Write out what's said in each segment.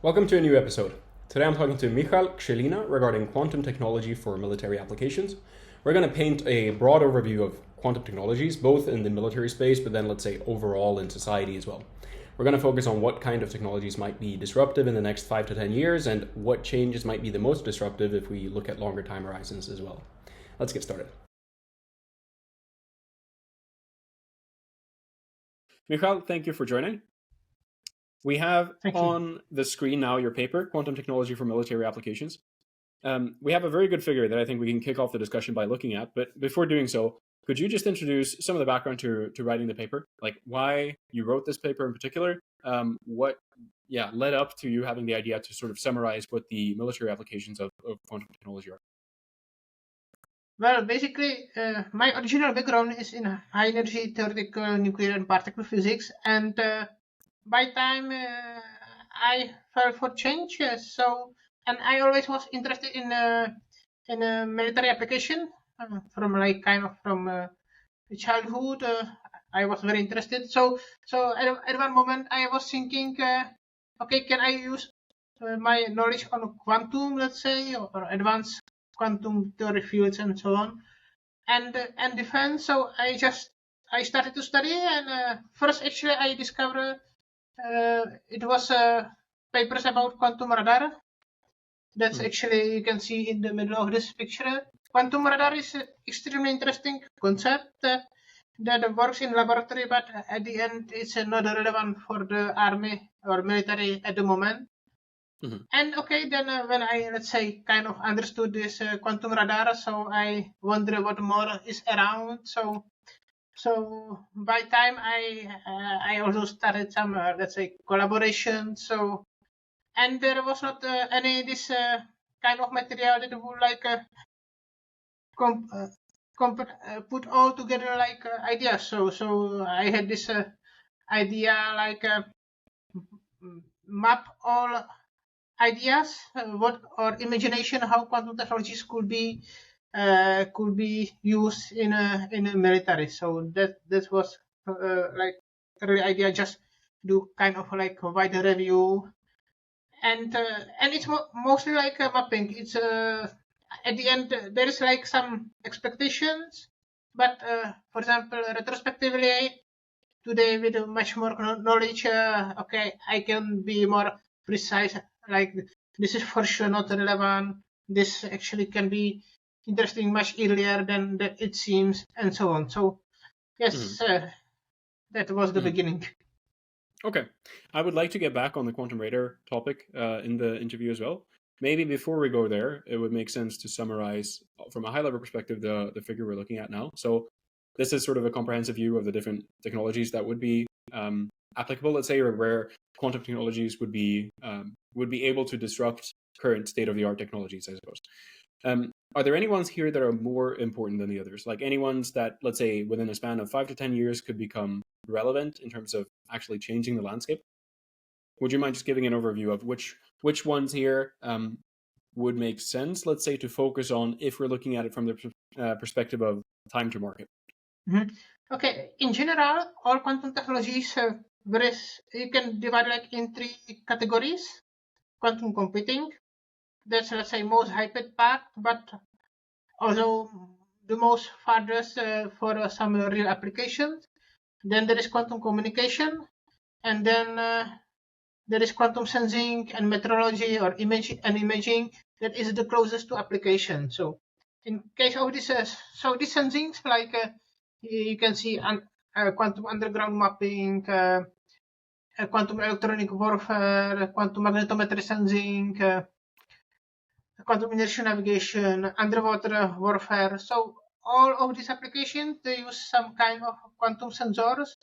Welcome to a new episode. Today I'm talking to Michal Krelina regarding quantum technology for military applications. We're going to paint a broad overview of quantum technologies, both in the military space, but then let's say overall in society as well. We're going to focus on what kind of technologies might be disruptive in the next 5 to 10 years and what changes might be the most disruptive if we look at longer time horizons as well. Let's get started. Michal, thank you for joining. We have on the screen now your paper, Quantum Technology for Military Applications. We have a very good figure that I think we can kick off the discussion by looking at. But before doing so, could you just introduce some of the background to writing the paper? Like why you wrote this paper in particular? What led up to you having the idea to sort of summarize what the military applications of quantum technology are? Well, basically, my original background is in high energy theoretical nuclear and particle physics, and by time I felt for change. And I always was interested in a military application from childhood. I was very interested. So at one moment I was thinking, okay, can I use my knowledge on quantum, let's say, or advanced quantum theory fields and so on, and defense. So I started to study, and first actually I discovered it was papers about quantum radar. That's actually, you can see in the middle of this picture. Quantum radar is an extremely interesting concept that works in laboratory, but at the end it's not relevant for the army or military at the moment. And okay, then when I, let's say, kind of understood this quantum radar, so I wonder what more is around. So by time I also started some let's say collaboration. So and there was not any this kind of material that would like put all together like ideas. So I had this idea like map all ideas or imagination how quantum technologies could be used in a military. So that was like the real idea, just do kind of like a wider review, and it's mostly like mapping. It's at the end there is like some expectations, but for example, retrospectively today with much more knowledge, okay, I can be more precise. Like this is for sure not relevant. This actually can be interesting much earlier than it seems, and so on. So yes, that was the beginning. Okay, I would like to get back on the quantum radar topic in the interview as well. Maybe before we go there, it would make sense to summarize from a high-level perspective the figure we're looking at now. So this is sort of a comprehensive view of the different technologies that would be applicable, let's say, or where quantum technologies would be able to disrupt current state-of-the-art technologies, I suppose. Are there any ones here that are more important than the others? Like any ones that, let's say, within a span of 5 to 10 years could become relevant in terms of actually changing the landscape? Would you mind just giving an overview of which ones here would make sense, let's say, to focus on if we're looking at it from the perspective of time to market? Okay, in general, all quantum technologies you can divide like in 3 categories. Quantum computing, that's, let's say, most hyped part, but also the most farthest for some real applications. Then there is quantum communication, and then there is quantum sensing and metrology or imaging that is the closest to application. So in case of this, so these sensings, like you can see quantum underground mapping, quantum electronic warfare, quantum magnetometry sensing, quantum inertial navigation, underwater warfare. So all of these applications, they use some kind of quantum sensors,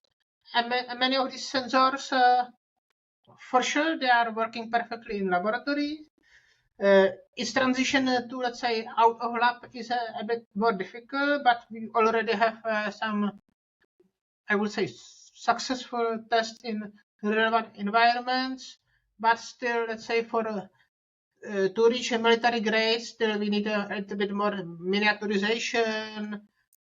and many of these sensors, for sure, they are working perfectly in laboratory. Its transition to, let's say, out of lab is a bit more difficult, but we already have some, I would say, successful tests in relevant environments. But still, let's say, for to reach a military grade, still we need a little bit more miniaturization,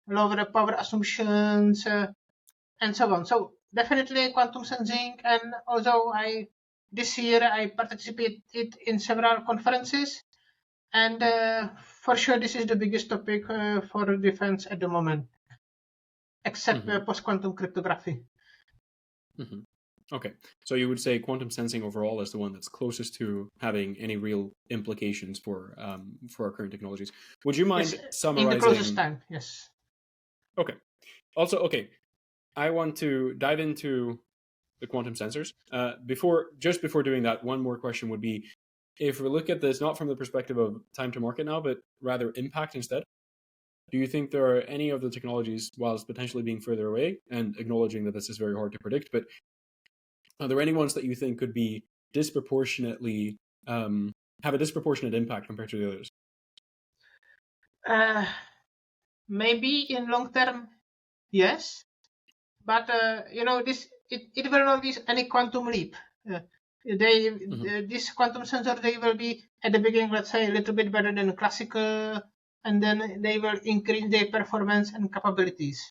lower power assumptions, and so on. So definitely quantum sensing, and although I this year I participated in several conferences, and for sure this is the biggest topic for defense at the moment, except post-quantum cryptography. Okay, so you would say quantum sensing overall is the one that's closest to having any real implications for our current technologies. Would you mind summarizing? In the closest time, yes. Okay. Also, okay, I want to dive into the quantum sensors. Just before doing that, one more question would be, if we look at this not from the perspective of time to market now, but rather impact instead, do you think there are any of the technologies, whilst potentially being further away and acknowledging that this is very hard to predict, but are there any ones that you think could be disproportionately have a disproportionate impact compared to the others? Maybe in long term, yes, but it will not be any quantum leap. This quantum sensor, they will be at the beginning, let's say, a little bit better than classical, and then they will increase their performance and capabilities.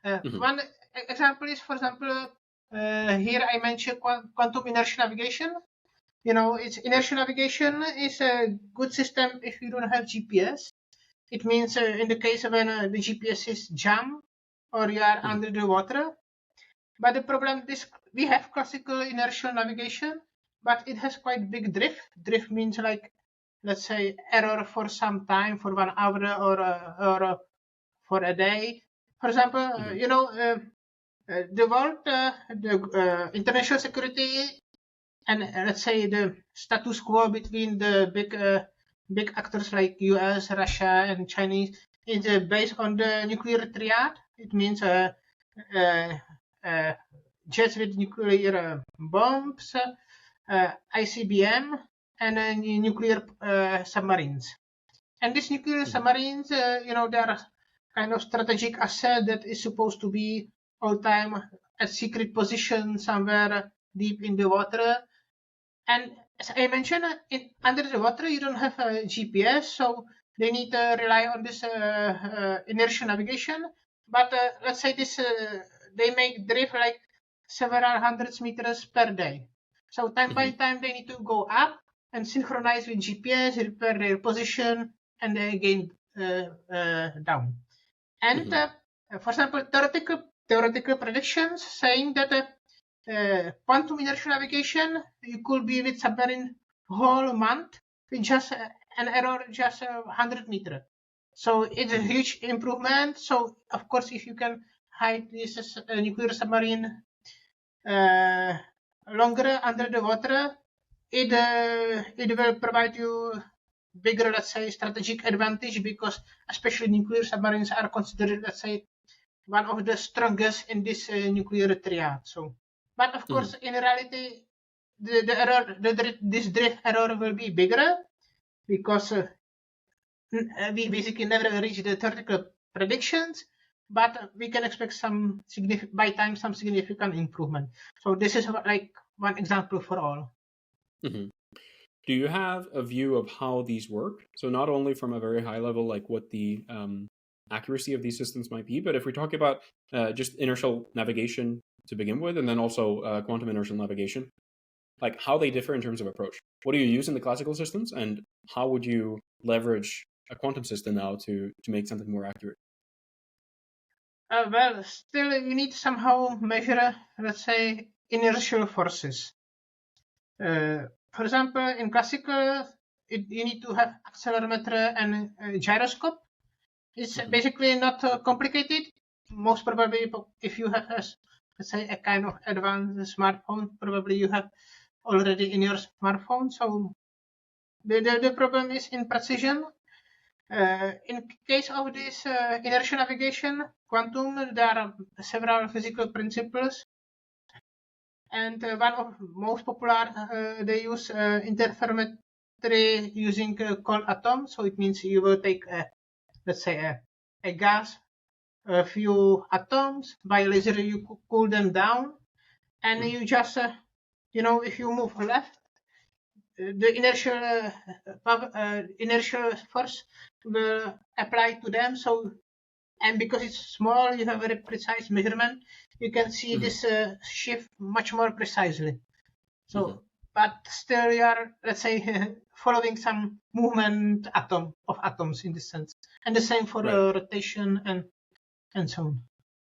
One example is, for example, here I mentioned quantum inertial navigation. It's inertial navigation is a good system if you don't have GPS. It means in the case of when the GPS is jammed or you are under the water. But the problem is we have classical inertial navigation, but it has quite big drift. Drift means like, let's say, error for some time, for 1 hour or for a day. For example, the world, the international security, and let's say the status quo between the big actors like US, Russia, and Chinese is based on the nuclear triad. It means jets with nuclear bombs, ICBM, and nuclear submarines. And these nuclear submarines, they are kind of strategic asset that is supposed to be all time a secret position somewhere deep in the water. And as I mentioned, under the water you don't have a GPS, so they need to rely on this inertial navigation. But let's say this they make drift like several hundreds meters per day. So time by time they need to go up and synchronize with GPS, repair their position, and again down. And for example, theoretical predictions saying that quantum inertial navigation, you could be with submarine whole month with just an error just 100 meters. So it's a huge improvement. So of course, if you can hide this nuclear submarine longer under the water, it will provide you bigger, let's say, strategic advantage, because especially nuclear submarines are considered, let's say, one of the strongest in this nuclear triad. So, but of course, in reality, this drift error will be bigger, because we basically never reach the theoretical predictions, but we can expect some significant improvement. So this is like one example for all. Do you have a view of how these work? So not only from a very high level, like what the accuracy of these systems might be, but if we talk about just inertial navigation to begin with, and then also quantum inertial navigation, like how they differ in terms of approach. What do you use in the classical systems, and how would you leverage a quantum system now to make something more accurate? Well, still you need to somehow measure, let's say, inertial forces. For example, in classical, you need to have accelerometer and gyroscope. It's basically not complicated. Most probably, if you have, let's say, a kind of advanced smartphone, probably you have already in your smartphone. So the problem is in precision. In case of this inertial navigation, quantum, there are several physical principles. And one of most popular, they use interferometry using cold atoms. So it means you will take, let's say, a gas, a few atoms, by laser you cool them down, and you just, if you move left, the inertial force will apply to them. So, and because it's small, you have very precise measurement. You can see this shift much more precisely. So, but still you are, let's say, following some movement of atoms in this sense, and the same for rotation and so on.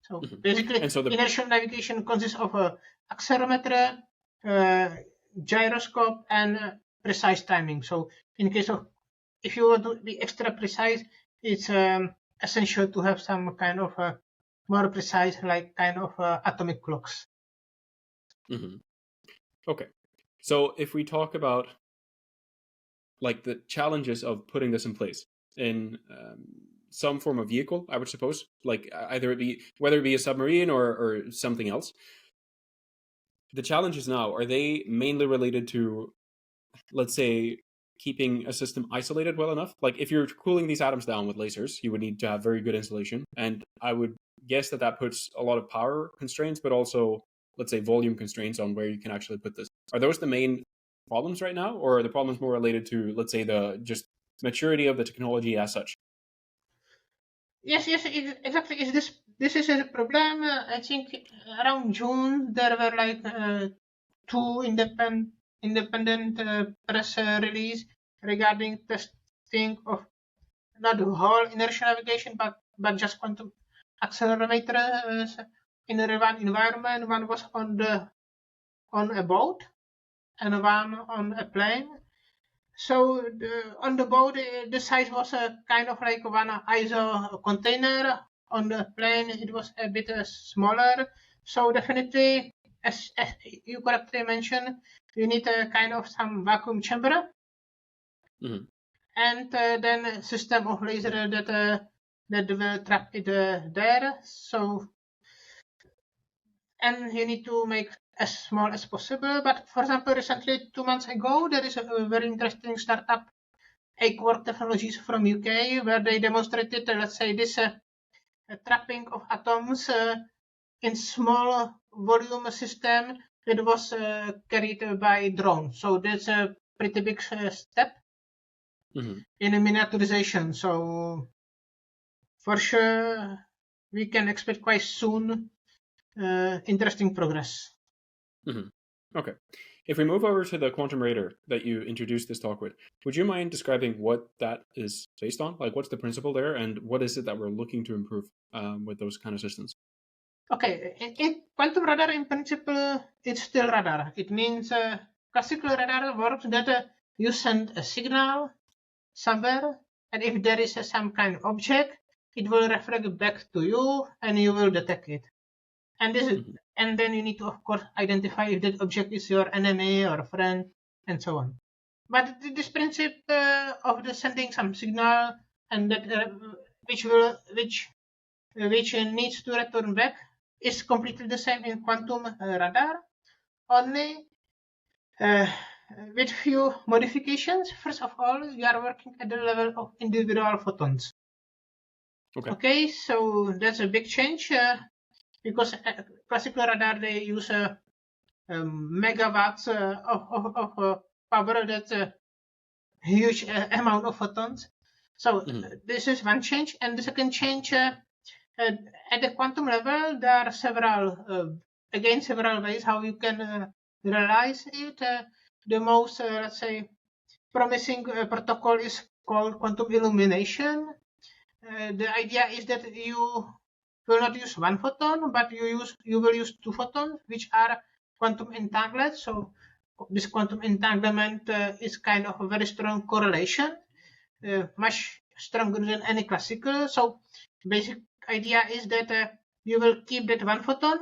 So basically, and so inertial navigation consists of a accelerometer, gyroscope, and precise timing. So in case of, if you want to be extra precise, it's essential to have some kind of more precise, like kind of atomic clocks. Okay, so if we talk about like the challenges of putting this in place in some form of vehicle, I would suppose, like either whether it be a submarine or something else. The challenges now, are they mainly related to, let's say, keeping a system isolated well enough? Like if you're cooling these atoms down with lasers, you would need to have very good insulation. And I would guess that puts a lot of power constraints, but also, let's say, volume constraints on where you can actually put this. Are those the main problems right now? Or are the problems more related to, let's say, the just maturity of the technology as such? Yes, exactly. This is a problem. I think around June there were like two independent press release regarding testing of not whole inertial navigation, but just quantum accelerometer in a one environment. One was on a boat and one on a plane. So on the boat, the size was a kind of like one ISO container. On the plane, it was a bit smaller. So definitely, as you correctly mentioned, you need a kind of some vacuum chamber, and then a system of laser that will trap it there. So, and you need to make as small as possible. But for example, recently, 2 months ago, there is a very interesting startup, Aquark Technologies from UK, where they demonstrated, let's say, this trapping of atoms in small volume system that was carried by drone. So that's a pretty big step in a miniaturization. So for sure, we can expect quite soon interesting progress. Okay. If we move over to the quantum radar that you introduced this talk with, would you mind describing what that is based on? Like, what's the principle there, and what is it that we're looking to improve with those kind of systems? Okay, in quantum radar, in principle, it's still radar. It means classical radar works that you send a signal somewhere, and if there is some kind of object, it will reflect back to you, and you will detect it. And this is, and then you need to, of course, identify if that object is your enemy or friend, and so on. But this principle of the sending some signal and that which needs to return back is completely the same in quantum radar, only with few modifications. First of all, we are working at the level of individual photons. Okay, so that's a big change because classical radar, they use megawatts of power. That's a huge amount of photons. So this is one change. And the second change, at the quantum level, there are several ways how you can realize it. The most, let's say, promising protocol is called quantum illumination. The idea is that you will not use one photon, but you will use two photons, which are quantum entangled. So this quantum entanglement is kind of a very strong correlation, much stronger than any classical. So basic idea is that you will keep that one photon,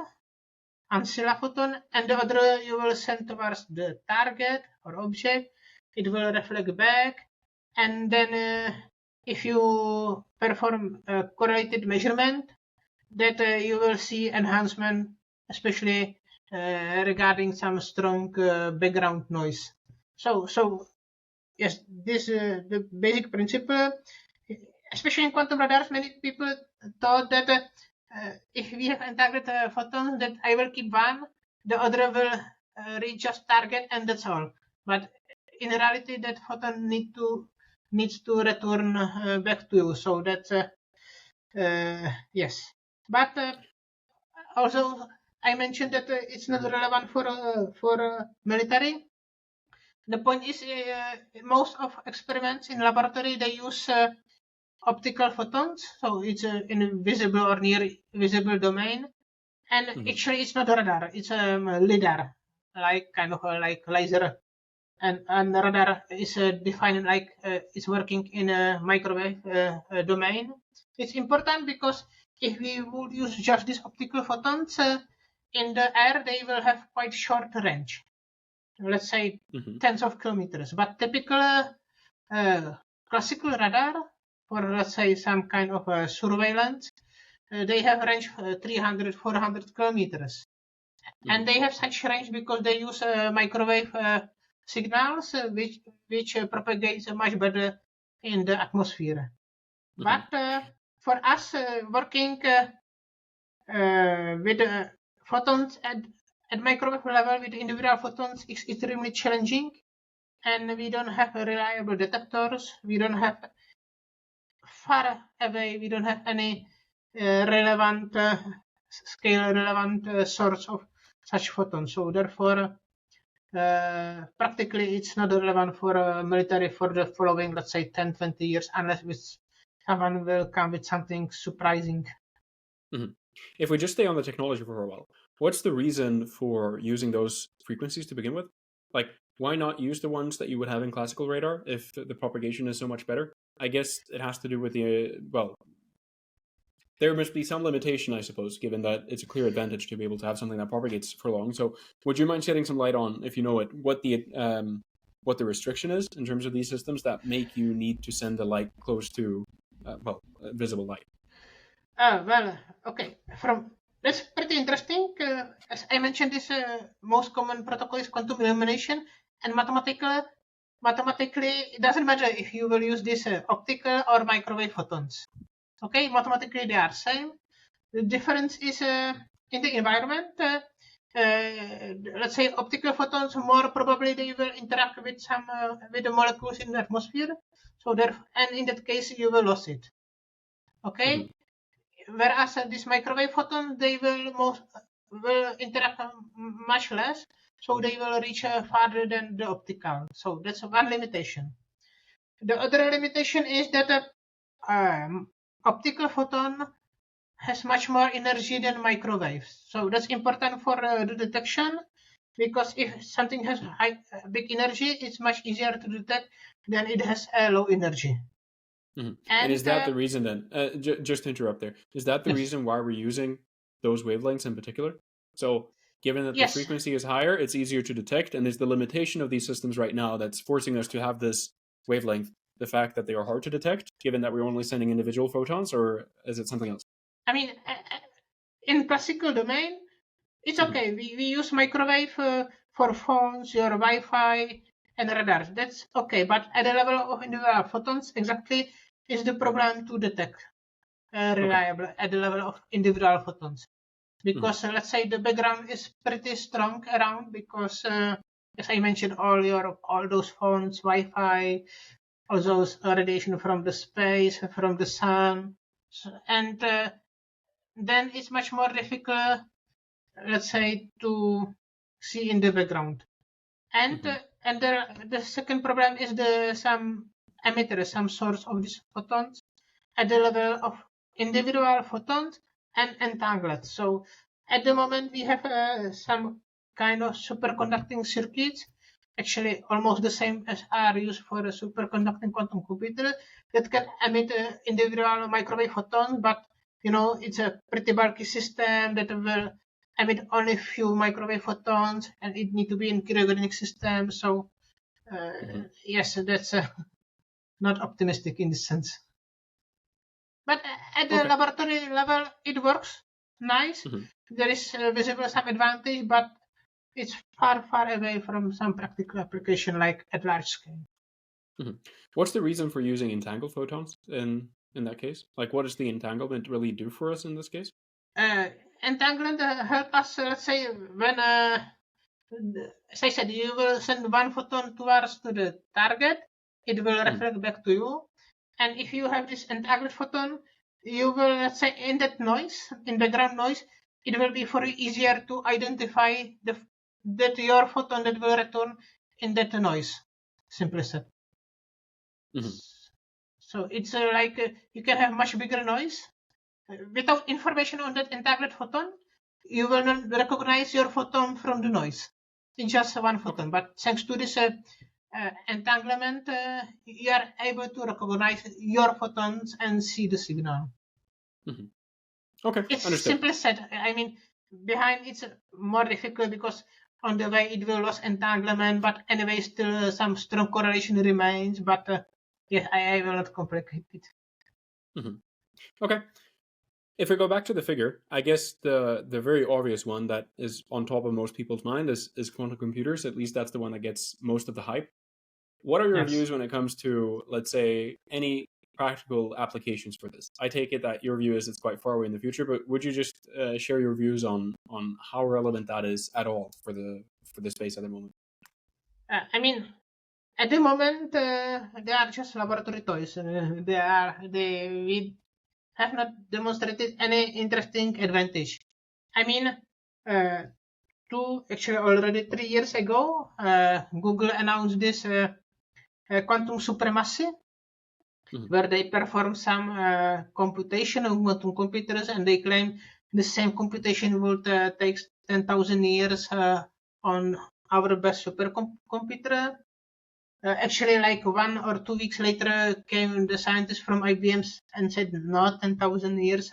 ancilla photon, and the other you will send towards the target or object. It will reflect back, and then if you perform a correlated measurement, that you will see enhancement, especially regarding some strong background noise. So yes, this the basic principle. Especially in quantum radars, many people thought that if we have entangled photons, that I will keep one, the other will reach just target, and that's all. But in reality, that photon needs to return back to you. So that's yes. But also, I mentioned that it's not relevant for military. the point is, most of experiments in laboratory, they use optical photons, so it's in a visible or near visible domain, and actually it's not a radar, it's a lidar, like kind of like laser, and the radar is defined like it's working in a microwave domain. It's important because if we would use just these optical photons in the air, they will have quite short range, let's say tens of kilometers. But typical classical radar for, let's say, some kind of surveillance, they have range 300, 400 kilometers. And they have such range because they use microwave signals which propagates much better in the atmosphere. But for us working with photons at microwave level with individual photons is extremely challenging, and we don't have reliable detectors. We don't have far away. We don't have any relevant scale relevant source of such photons. So therefore, practically it's not relevant for military for the following, let's say, 10, 20 years, unless someone will come with something surprising. If we just stay on the technology for a while, what's the reason for using those frequencies to begin with? Like, why not use the ones that you would have in classical radar if the propagation is so much better? I guess it has to do with there must be some limitation, I suppose, given that it's a clear advantage to be able to have something that propagates for long. So would you mind shedding some light on, if you know it, what the restriction is in terms of these systems that make you need to send the light close to, visible light? Okay. That's pretty interesting. As I mentioned, this most common protocol is quantum illumination, and mathematically, it doesn't matter if you will use this optical or microwave photons. Okay, mathematically they are same. The difference is in the environment. Let's say optical photons, more probably they will interact with some with the molecules in the atmosphere. So and in that case you will lose it. Okay. Whereas this microwave photon, they will interact much less, so they will reach farther than the optical. So that's one limitation. The other limitation is that optical photon has much more energy than microwaves. So that's important for the detection, because if something has big energy, it's much easier to detect than it has a low energy. And is that the reason then, just to interrupt there, is that the reason why we're using those wavelengths in particular? So given that the frequency is higher, it's easier to detect, and is the limitation of these systems right now that's forcing us to have this wavelength the fact that they are hard to detect, given that we're only sending individual photons, or is it something else? I mean, in classical domain, it's okay. We use microwave for phones, your Wi-Fi, and radars. That's okay. But at the level of individual photons, exactly is the problem to detect reliable at the level of individual photons. Because let's say the background is pretty strong around, because as I mentioned, all those phones, Wi-Fi, all those radiation from the space, from the sun, and then it's much more difficult, let's say, to see in the background. And the second problem is some emitter, some source of these photons at the level of individual photons and entangled. So at the moment we have some kind of superconducting circuits, actually almost the same as are used for a superconducting quantum computer, that can emit individual microwave photons, but it's a pretty bulky system that will emit only few microwave photons, and it need to be in cryogenic system. So yes, that's not optimistic in this sense. But at the laboratory level, it works nice. There is visible some advantage, but it's far, far away from some practical application like at large scale. What's the reason for using entangled photons in that case? Like, what does the entanglement really do for us in this case? Entanglement help us, let's say, when, as I said, you will send one photon towards to the target, it will reflect back to you. And if you have this entangled photon, you will, let's say, in that noise, in background noise, it will be for you easier to identify that your photon that will return in that noise, simply said. So it's like you can have much bigger noise. Without information on that entangled photon, you will not recognize your photon from the noise. It's just one photon. But thanks to this entanglement, you are able to recognize your photons and see the signal. Okay, it's understood. Simply said. I mean, behind it's more difficult because on the way it will lose entanglement, but anyway, still some strong correlation remains. But yeah, I will not complicate it. Okay. If we go back to the figure, I guess the very obvious one that is on top of most people's mind is quantum computers. At least that's the one that gets most of the hype. What are your views when it comes to, let's say, any practical applications for this? I take it that your view is it's quite far away in the future, but would you just share your views on how relevant that is at all for the space at the moment? I mean, at the moment, they are just laboratory toys. We have not demonstrated any interesting advantage. I mean, already 3 years ago, Google announced this quantum supremacy, where they perform some computation on quantum computers, and they claim the same computation would take 10,000 years on our best supercomputer. Actually, like 1 or 2 weeks later, came the scientists from IBM and said, no, 10,000 years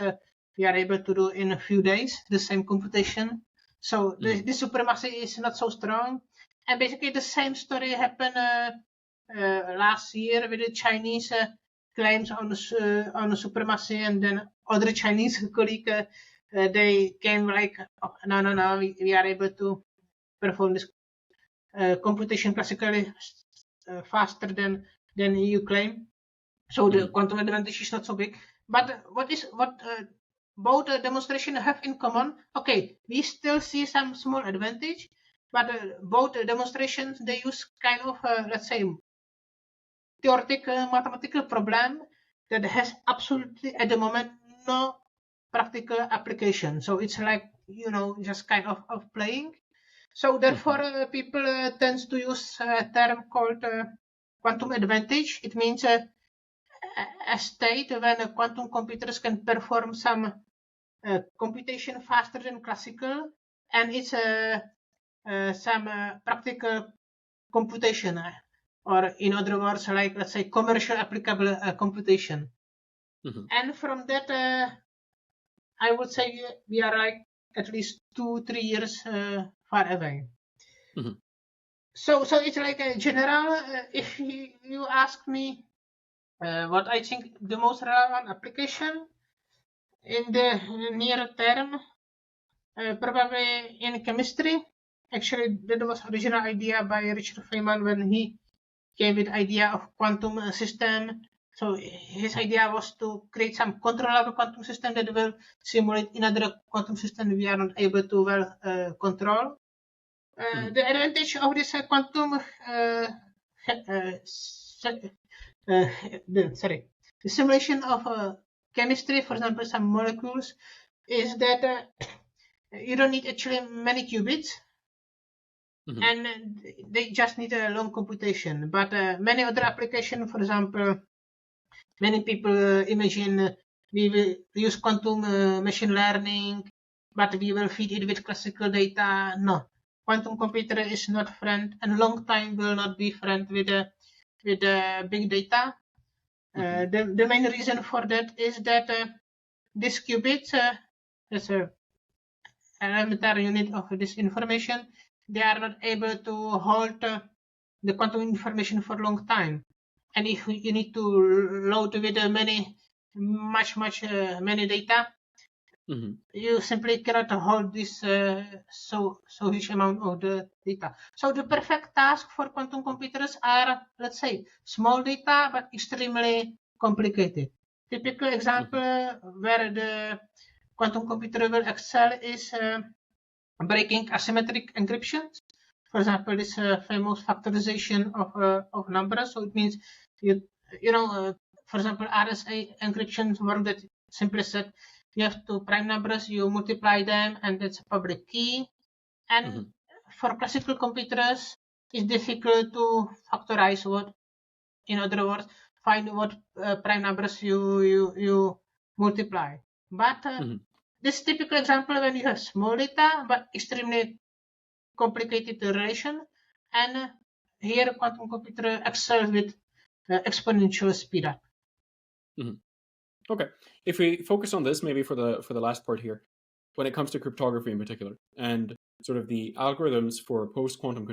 we are able to do in a few days the same computation. So the supremacy is not so strong. And basically the same story happened last year with the Chinese claims on the supremacy, and then other Chinese colleague, they came like, oh, no, we are able to perform this computation classically faster than you claim. So the quantum advantage is not so big. But what both demonstrations have in common? Okay, we still see some small advantage, but both demonstrations, they use kind of let's say theoretical mathematical problem that has absolutely at the moment no practical application. So it's like, just kind of playing. So therefore, people tend to use a term called quantum advantage. It means a state when quantum computers can perform some computation faster than classical, and it's some practical computation, or in other words, like, let's say, commercial applicable computation. And from that, I would say we are like at least 2-3 years far away. So it's like a general. If you ask me what I think the most relevant application in the near term, probably in chemistry. Actually, that was original idea by Richard Feynman when he came with idea of quantum system. So his idea was to create some controllable quantum system that will simulate another quantum system we are not able to well control. The advantage of this quantum the simulation of chemistry, for example, some molecules, is that you don't need actually many qubits, and they just need a long computation. But many other applications, for example, many people imagine we will use quantum machine learning, but we will feed it with classical data. No, quantum computer is not friend, and long time will not be friend with big data. The main reason for that is that this qubit is a elementary unit of this information. They are not able to hold the quantum information for a long time, and if you need to load with many data, you simply cannot hold this so huge amount of the data. So the perfect task for quantum computers are, let's say, small data but extremely complicated. Typical example where the quantum computer will excel is breaking asymmetric encryption. For example, this famous factorization of numbers. So it means for example, RSA encryption work that simply said you have two prime numbers, you multiply them, and that's a public key. And for classical computers, it's difficult to factorize what, in other words, find what prime numbers you multiply. But this typical example when you have small data but extremely complicated relation, and here quantum computer excels with exponential speed up. Okay, if we focus on this maybe for the last part here, when it comes to cryptography in particular, and sort of the algorithms for post-quantum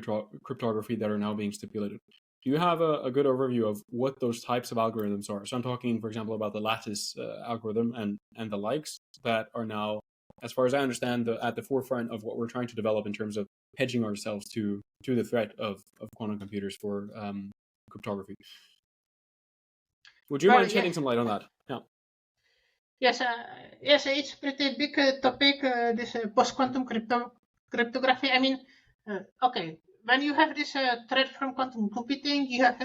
cryptography that are now being stipulated, do you have a good overview of what those types of algorithms are? So I'm talking, for example, about the lattice algorithm and the likes that are now, as far as I understand, at the forefront of what we're trying to develop in terms of hedging ourselves to the threat of quantum computers for cryptography. Would you mind shedding some light on that? Yeah. Yes, it's pretty big topic, this post-quantum cryptography. I mean, okay, when you have this threat from quantum computing, you have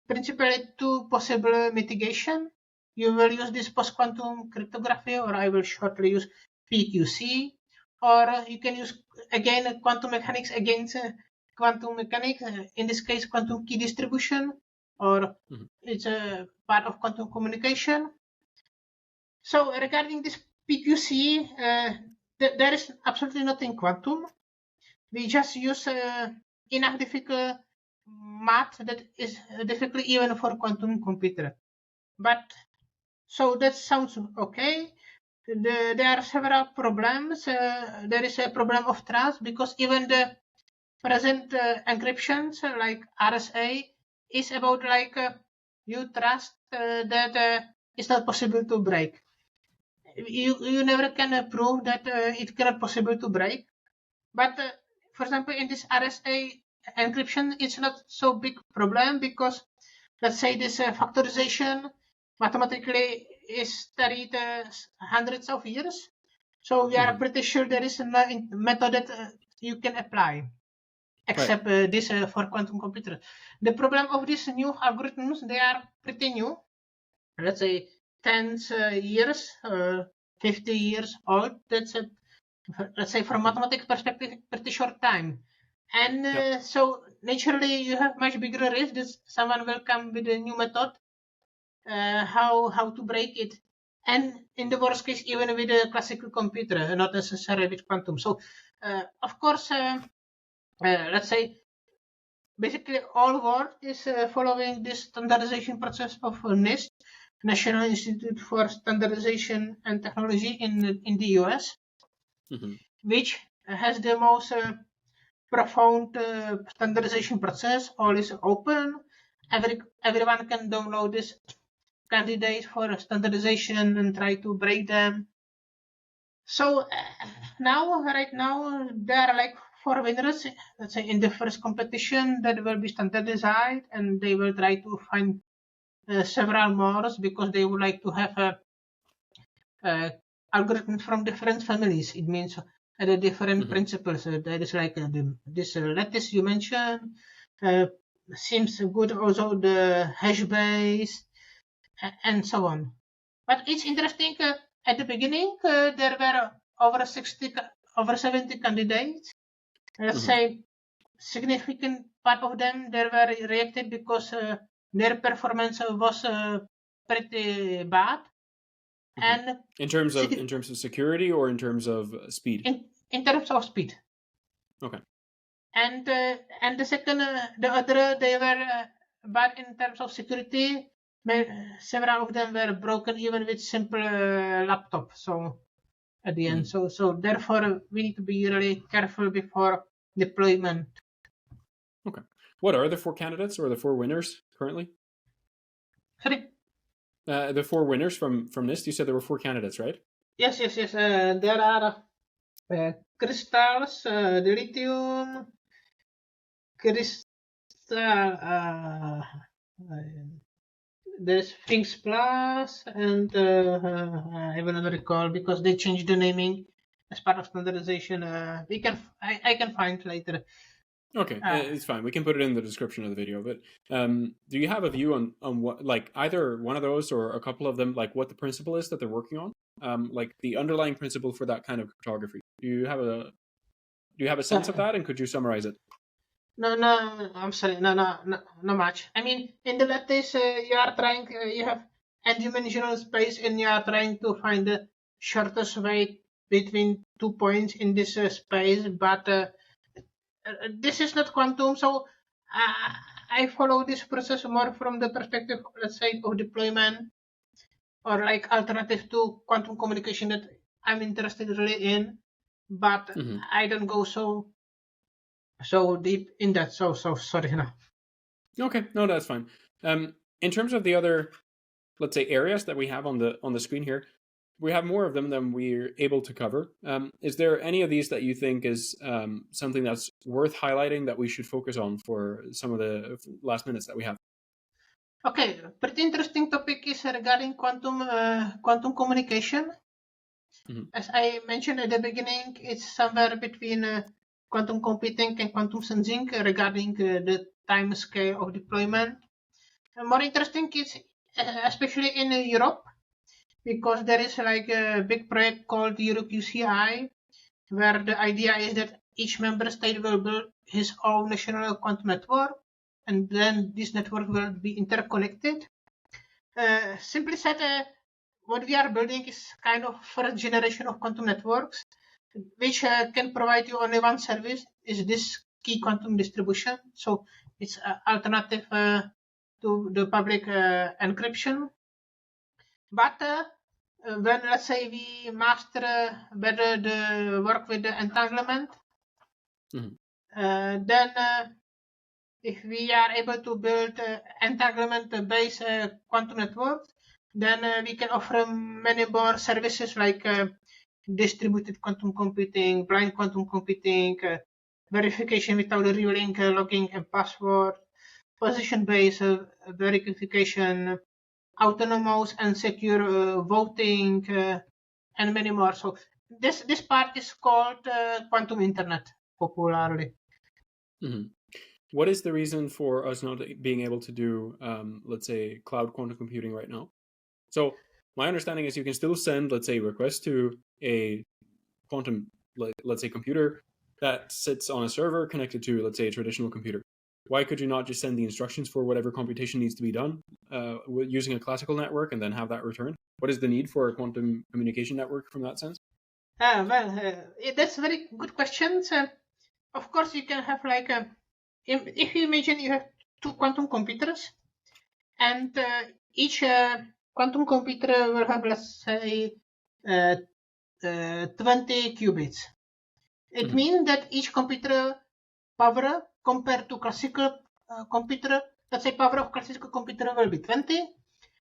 principally two possible mitigation. You will use this post-quantum cryptography, or I will shortly use PQC, or you can use, again, quantum mechanics against quantum mechanics, in this case, quantum key distribution, or it's a part of quantum communication. So regarding this PQC, there is absolutely nothing quantum. We just use enough difficult math that is difficult even for quantum computer. But so that sounds okay. There are several problems. There is a problem of trust, because even the present encryptions like RSA is about like you trust that it's not possible to break. You never can prove that it cannot possible to break. But for example, in this RSA encryption, it's not so big problem, because let's say this factorization mathematically is studied hundreds of years. So we are pretty sure there is a method that you can apply, except this for quantum computers. The problem of these new algorithms, they are pretty new. Let's say 10 years, 50 years old. That's let's say from mathematics perspective, pretty short time. And so naturally you have much bigger risk that someone will come with a new method, how to break it. And in the worst case, even with a classical computer, not necessarily with quantum. So of course, let's say basically all world is following this standardization process of NIST, National Institute for Standardization and Technology in the US, which has the most profound standardization process. All is open. Everyone can download this candidates for standardization and try to break them. So right now, there are like 4 winners, let's say, in the first competition that will be standardized, and they will try to find several more, because they would like to have algorithms from different families. It means the different principles. There is like this lattice you mentioned. Seems good also the hash base and so on. But it's interesting. At the beginning, there were over 70 candidates. Let's say significant part of them they were rejected because their performance was pretty bad. And in terms of security, or in terms of speed? In terms of speed. Okay. And the second, the other, they were bad in terms of security. Several of them were broken even with simple laptop. So at the end, so therefore we need to be really careful before deployment. Okay. What are the 4 candidates, or the 4 winners currently? Sorry. The 4 winners from NIST. You said there were 4 candidates, right? Yes. There are CRYSTALS-Dilithium, there's Things Plus, and I will not recall because they changed the naming as part of standardization. I can find later. Okay, it's fine. We can put it in the description of the video. But do you have a view on what, like, either one of those or a couple of them, like what the principle is that they're working on, like the underlying principle for that kind of cryptography? Do you have a sense of that, and could you summarize it? No, I'm sorry. No, not much. I mean, in the lattice, you are trying, you have n-dimensional space, and you are trying to find the shortest way between 2 points in this space. But this is not quantum, so I follow this process more from the perspective, let's say, of deployment or like alternative to quantum communication that I'm interested really in. But I don't go so deep in that. So sorry. No. Okay, no, that's fine. In terms of the other, let's say, areas that we have on the screen here, we have more of them than we're able to cover. Is there any of these that you think is something that's worth highlighting that we should focus on for some of the last minutes that we have? Okay, pretty interesting topic is regarding quantum communication. As I mentioned at the beginning, it's somewhere between quantum computing and quantum sensing regarding the time scale of deployment. More interesting is especially in Europe, because there is like a big project called EuroQCI, where the idea is that each member state will build his own national quantum network, and then this network will be interconnected. Simply said, what we are building is kind of first generation of quantum networks, which can provide you only one service, is this key quantum distribution. So it's an alternative to the public encryption. But when, let's say, we master better the work with the entanglement, then if we are able to build entanglement-based quantum networks, then we can offer many more services like distributed quantum computing, blind quantum computing, verification without revealing login and password, position-based verification, autonomous and secure voting, and many more. So this part is called quantum internet popularly. What is the reason for us not being able to do, let's say, cloud quantum computing right now? So my understanding is you can still send, let's say, requests to a quantum, let's say, computer that sits on a server connected to, let's say, a traditional computer. Why could you not just send the instructions for whatever computation needs to be done using a classical network and then have that returned? What is the need for a quantum communication network from that sense? That's a very good question. Of course, you can have like if you imagine you have two quantum computers, and each quantum computer will have, let's say, 20 qubits. It means that each computer power compared to classical computer, let's say power of classical computer will be 20,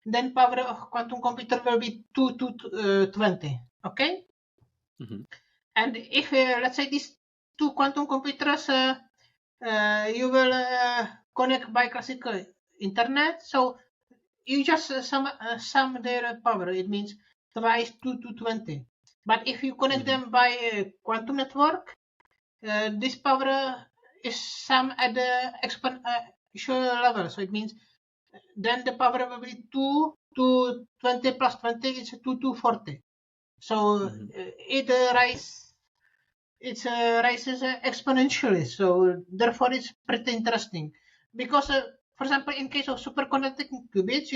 then power of quantum computer will be 2 to 20. Okay? And if, let's say, these two quantum computers you will connect by classical internet, so you just sum their power. It means twice 2 to 20. But if you connect them by a quantum network, this power is summed at the exponential level. So it means then the power will be 2 to 20 plus 20 is 2 to 40. So it rises exponentially. So therefore, it's pretty interesting because, for example, in case of superconducting qubits,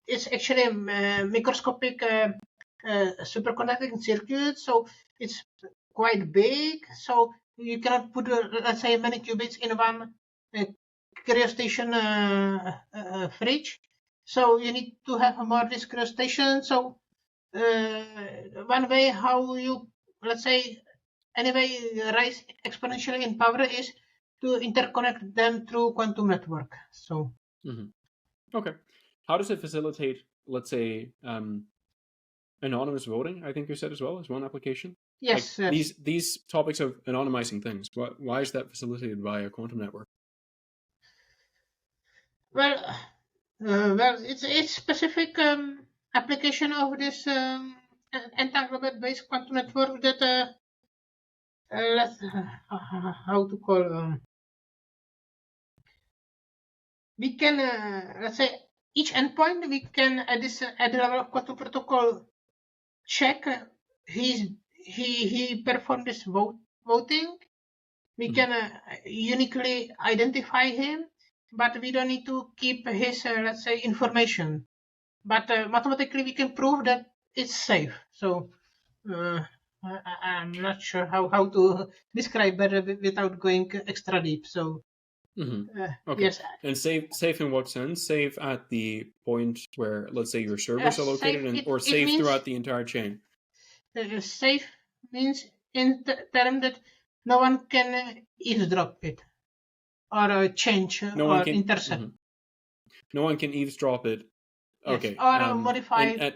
it's actually a microscopic superconducting circuit. So it's quite big. So you cannot put, let's say, many qubits in one cryostation fridge. So you need to have more this cryostation. So one way how you, let's say, anyway rise exponentially in power is to interconnect them through quantum network. So okay, how does it facilitate, let's say, anonymous voting? I think you said as well as one application. Yes, like these topics of anonymizing things. Why is that facilitated by a quantum network? Well, it's specific application of this entanglement-based quantum network that let's how to call we can let's say each endpoint we can at the level of quantum protocol check he performed this voting We can uniquely identify him, but we don't need to keep his, let's say, information. But mathematically, we can prove that it's safe. So I'm not sure how to describe better without going extra deep. So Okay. yes. And safe in what sense? Safe at the point where, let's say, your servers are located, or safe means, throughout the entire chain? Safe means in the term that no one can eavesdrop it or change or intercept. No one can eavesdrop it. Okay. Yes, or modify.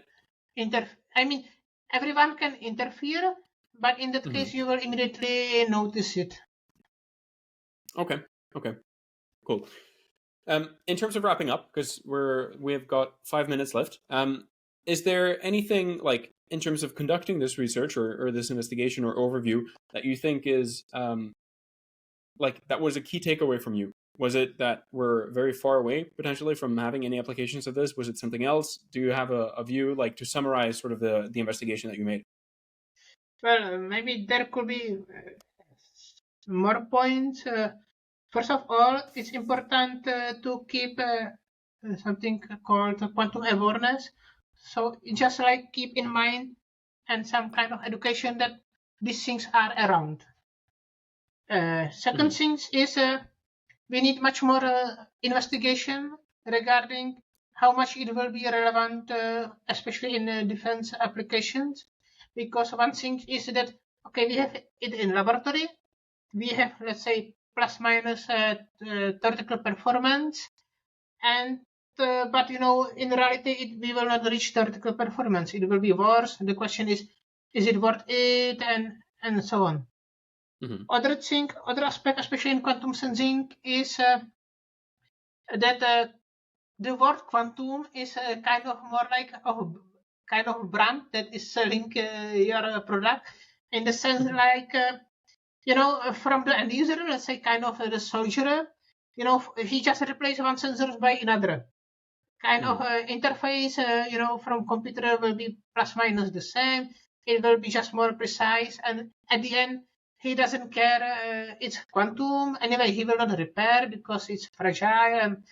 I mean, everyone can interfere, but in that case, you will immediately notice it. Okay. Cool. In terms of wrapping up, because we've got 5 minutes left, is there anything, like, in terms of conducting this research or this investigation or overview, that you think is like that was a key takeaway from you? Was it that we're very far away potentially from having any applications of this? Was it something else? Do you have a view, like, to summarize sort of the investigation that you made? Well, maybe there could be more points. First of all, it's important to keep something called quantum awareness. So just like keep in mind and some kind of education that these things are around. Second thing is we need much more investigation regarding how much it will be relevant, especially in defense applications. Because one thing is that, okay, we have it in laboratory, we have, let's say, plus minus theoretical performance, and but in reality we will not reach theoretical performance. It will be worse. The question is it worth it, and so on. Other aspect, especially in quantum sensing, is that the word quantum is kind of more like kind of brand that is selling your product, in the sense like from the end user, let's say kind of the soldier, he just replaces one sensor by another. Kind of interface, from computer will be plus minus the same. It will be just more precise, and at the end, he doesn't care. It's quantum anyway. He will not repair because it's fragile, and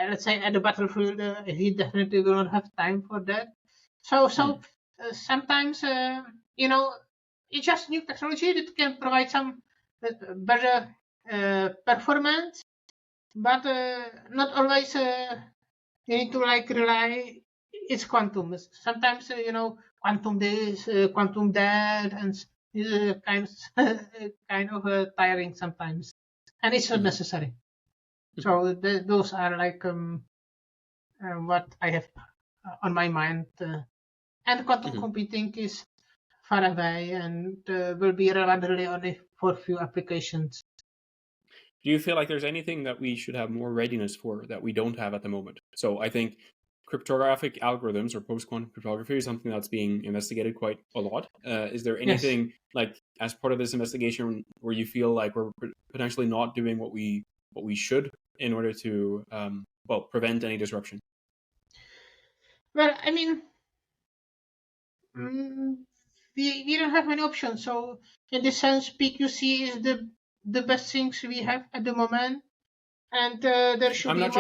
let's say at the battlefield, he definitely will not have time for that. So sometimes, it's just new technology that can provide some better performance, but not always. You need to rely. It's quantum. Sometimes quantum this, quantum that, and it's kind of tiring sometimes, and it's not necessary. So those are like what I have on my mind. And quantum computing is far away and will be relevant really only for a few applications. Do you feel like there's anything that we should have more readiness for that we don't have at the moment? So I think cryptographic algorithms or post-quantum cryptography is something that's being investigated quite a lot. Is there anything like as part of this investigation where you feel like we're potentially not doing what we should in order to prevent any disruption? Well, I mean, we don't have many options. So in this sense, PQC is the best things we have at the moment. And there should be more.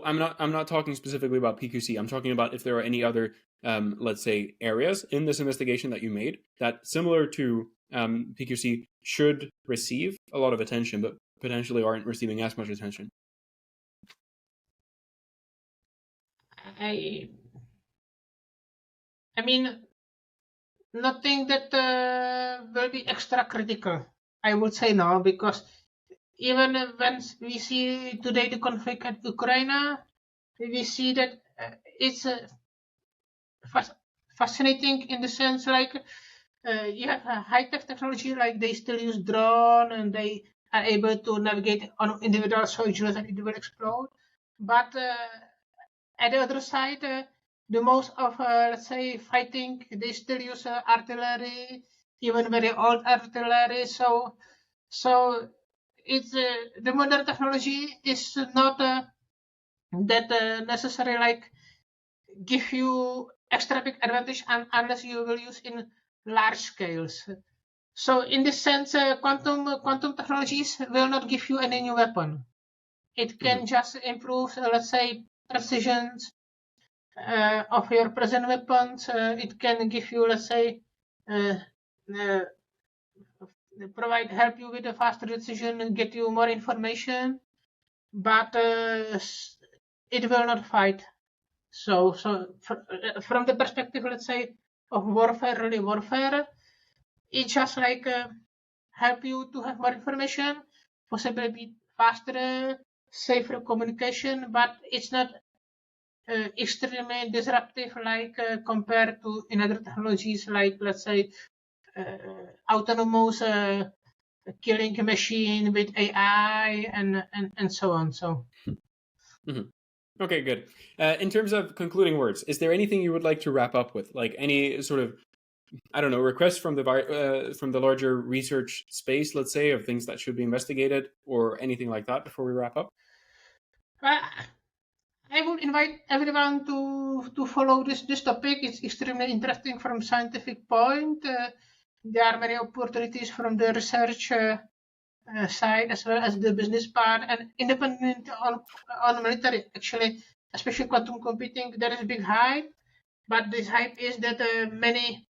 I'm not talking specifically about PQC. I'm talking about if there are any other, let's say, areas in this investigation that you made that, similar to PQC, should receive a lot of attention, but potentially aren't receiving as much attention. I mean, nothing that will be extra critical. I would say no, because even when we see today the conflict at Ukraine, we see that it's fascinating in the sense like you have a high-tech technology, like they still use drone and they are able to navigate on individual soldiers and it will explode. But at the other side, the most of, let's say, fighting, they still use artillery, even very old artillery. So it's the modern technology is not that necessary, like give you extra big advantage unless you will use in large scales. So in this sense, quantum technologies will not give you any new weapon. It can just improve, let's say, precision of your present weapons. It can give you, let's say, help you with a faster decision, get you more information, but it will not fight. So from the perspective, let's say, of warfare, it just like help you to have more information, possibly be faster, safer communication, but it's not extremely disruptive like compared to in other technologies like, let's say, autonomous killing a machine with AI and so on. So. Okay, good. In terms of concluding words, is there anything you would like to wrap up with? Like any sort of, I don't know, requests from the larger research space, let's say, of things that should be investigated or anything like that before we wrap up? I would invite everyone to follow this topic. It's extremely interesting from scientific point. There are many opportunities from the research side as well as the business part, and independent on military. Actually, especially quantum computing, there is big hype, but this hype is that many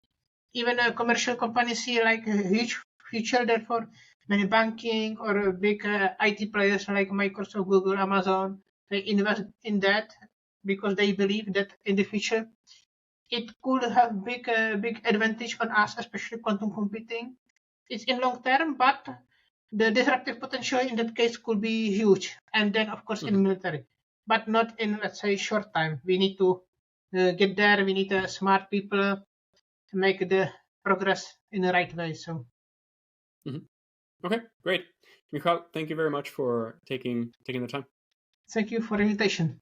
even commercial companies see like a huge future. Therefore, many banking or big IT players like Microsoft, Google, Amazon, they invest in that because they believe that in the future it could have big advantage on us, especially quantum computing. It's in long term, but the disruptive potential in that case could be huge. And then, of course, in military, but not in, let's say, short time. We need to get there. We need smart people to make the progress in the right way. So. Okay, great. Michal, thank you very much for taking the time. Thank you for the invitation.